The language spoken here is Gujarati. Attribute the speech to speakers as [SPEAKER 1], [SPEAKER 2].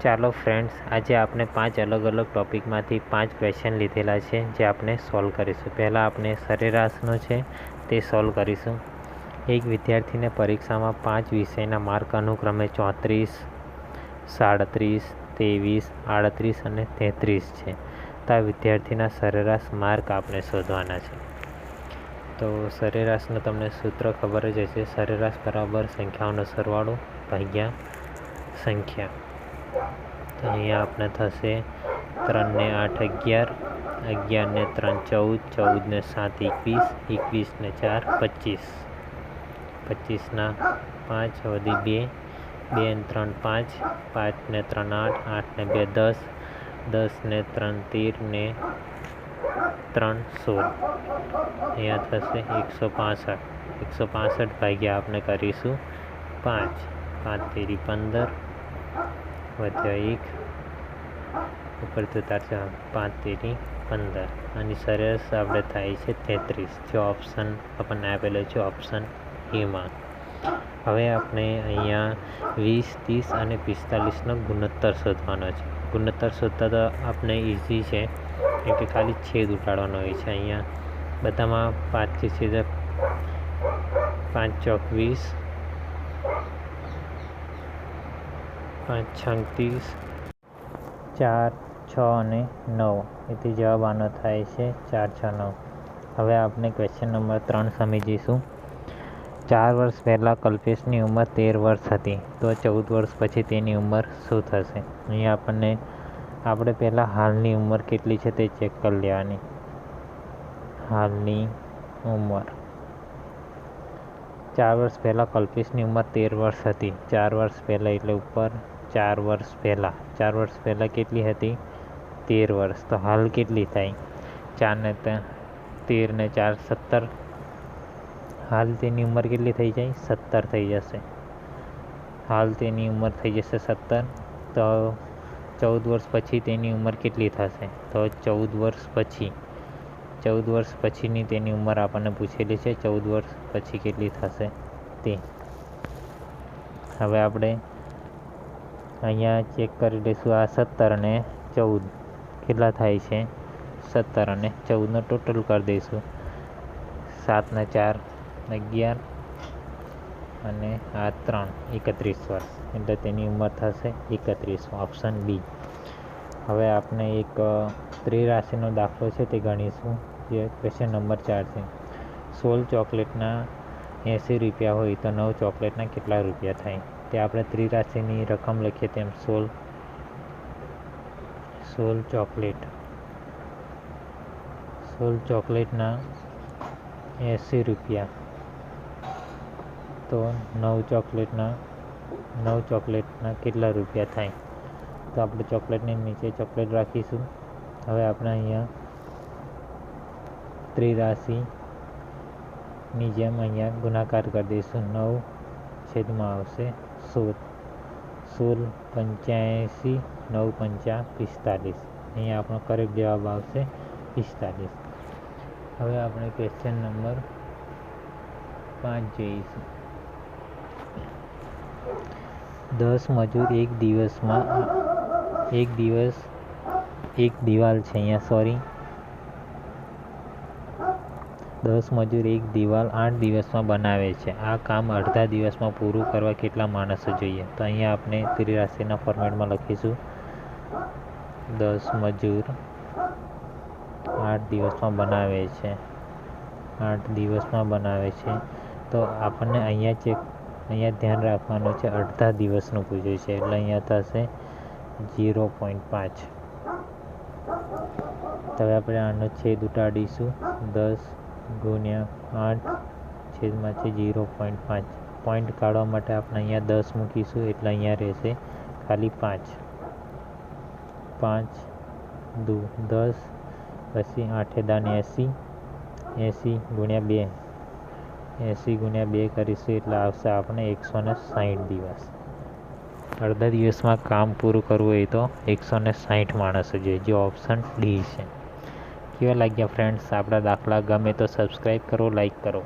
[SPEAKER 1] ચાલો ફ્રેન્ડ્સ, આજે આપણે 5 અલગ અલગ ટોપિકમાંથી 5 ક્વેશ્ચન લીધેલા છે જે આપણે સોલ્વ કરીશું. પહેલાં આપણે સરેરાશનો છે તે સોલ્વ કરીશું. એક વિદ્યાર્થીને પરીક્ષામાં 5 વિષયના માર્ક અનુક્રમે 34, 37, 23, 38 અને 33 છે. તો આ વિદ્યાર્થીના સરેરાશ માર્ક આપણે શોધવાના છે. તો સરેરાશનું તમને સૂત્ર ખબર જ હશે. સરેરાશ બરાબર સંખ્યાઓનો સરવાળો ભાગ્યા સંખ્યા. તો અહીંયા આપણે થશે 3 ને 8 11, 11 ને 3 14, 14 ને 7 21, 21 ને 4 25, 25 ના 5 વધી 2, 2 ને 3 5, 5 ને 3 8, 8 ને 2 10, 10 ને 3 13 ને 3 16. અહીંયા થશે 165. 165 ભાગ્યા આપણે કરીશું 5, 5 તેરી 15 વધ્યો 1 ઉપરથી ઉતારશે 5 તેરી 15. આની સરેરાશ આપણે થાય છે 33, જે ઓપ્શન આપણને આપેલો છે ઓપ્શન એમાં. હવે આપણે અહીંયા 20, 30 અને 45નો ગુણોત્તર શોધવાનો છે. ગુણોત્તર શોધતા તો આપણે ઇઝી છે, કેમ કે ખાલી છેદ ઉટાડવાનો હોય છે. અહીંયા બધામાં 5 છે, 5 ચોક 20, 5 છંગ 30, 4, 6 અને 9. એથી જવાબ આનો થાય છે 4, 6, 9. હવે આપણે ક્વેશ્ચન નંબર 3 સમજીશું. 4 વર્ષ પહેલાં કલ્પેશની ઉંમર 13 વર્ષ હતી, તો 14 વર્ષ પછી તેની ઉંમર શું થશે? અહીંયા આપણે પહેલાં હાલની ઉંમર કેટલી છે તે ચેક કરી લેવાની. હાલની ઉંમર 4 વર્ષ પહેલાં કલ્પેશની ઉંમર 13 વર્ષ હતી. 4 વર્ષ પહેલાં એટલે ઉપર 4 વર્ષ પહેલાં. 4 વર્ષ પહેલાં કેટલી હતી? 13 વર્ષ. તો હાલ કેટલી થાય? 4 ને 13 ને 4 17. હાલ તેની ઉંમર કેટલી થઈ જાય? 17 થઈ જશે. હાલ તેની ઉંમર થઈ જશે 17. તો 14 વર્ષ પછી તેની ઉંમર કેટલી થશે? તો 14 વર્ષ પછી. 14 વર્ષ પછીની તેની ઉંમર આપણને પૂછેલી છે. 14 વર્ષ પછી કેટલી થશે તે. હવે આપણે અહીંયા ચેક કરી લઈશું. આ 17 અને 14 કેટલા થાય છે? 17 અને 14નો ટોટલ કરી દઈશું. 7 ને 4 11 અને આ 3 31 વર્ષ, એટલે તેની ઉંમર થશે 31. Option B. હવે આપણે એક ત્રિરાશિનો દાખલો છે તે ગણીશું, જે ક્વેશ્ચન નંબર 4 છે. 16 ચોકલેટના 80 રૂપિયા હોય તો 9 ચોકલેટના કેટલા રૂપિયા થાય? તે આપણે ત્રિરાશિની રકમ લખીએ તેમ 16 ચોકલેટના 80 રૂપિયા, તો 9 ચોકલેટના કેટલા રૂપિયા થાય? તો આપણે ચોકલેટની નીચે ચોકલેટ રાખીશું. હવે આપણે અહીંયા ત્રિરાશિની જેમ અહીંયા ગુણાકાર કરી દઈશું. 9 છેદમાં આવશે 16. 16 85, 9 5 45. અહીંયા આપણો કરેક્ટ જવાબ આવશે 45. હવે આપણે ક્વેશ્ચન નંબર 5 જોઈશું. 10 મજૂર એક દિવાલ છે અહીંયા સોરી 10 મજૂર એક દિવાલ 8 દિવસમાં બનાવે છે. આ કામ અડધા દિવસમાં પૂરું કરવા કેટલા માણસો જોઈએ? તો અહીંયા આપણે ત્રિરાશિના ફોર્મેટમાં લખીશું. 10 મજૂર 8 દિવસમાં બનાવે છે. 8 દિવસમાં બનાવે છે. તો આપણને અહીંયા ધ્યાન રાખવાનું છે, અડધા દિવસનું પૂછ્યું છે, એટલે અહીંયા થશે 0.5. તો હવે આપણે આનો છેદ ઉટાડીશું. 10 ગુણ્યા 8 છેદમાં છે 0.5. પોઈન્ટ કાઢવા માટે આપણે અહીંયા 10 મૂકીશું, એટલે અહીંયા રહેશે ખાલી 5. 5 દુ 10, પછી 8 દાન 80, 80 ગુણ્યા 2, 80 ગુણ્યા 2 કરીશું એટલે આવશે આપણે 160 દિવસ. અડધા દિવસમાં કામ પૂરું કરવું હોય તો 160 માણસો જોઈએ, જે ઓપ્શન ડી છે. કેવા લાગ્યા ફ્રેન્ડ્સ આપણા દાખલા? ગમે તો સબસ્ક્રાઈબ કરો, લાઈક કરો.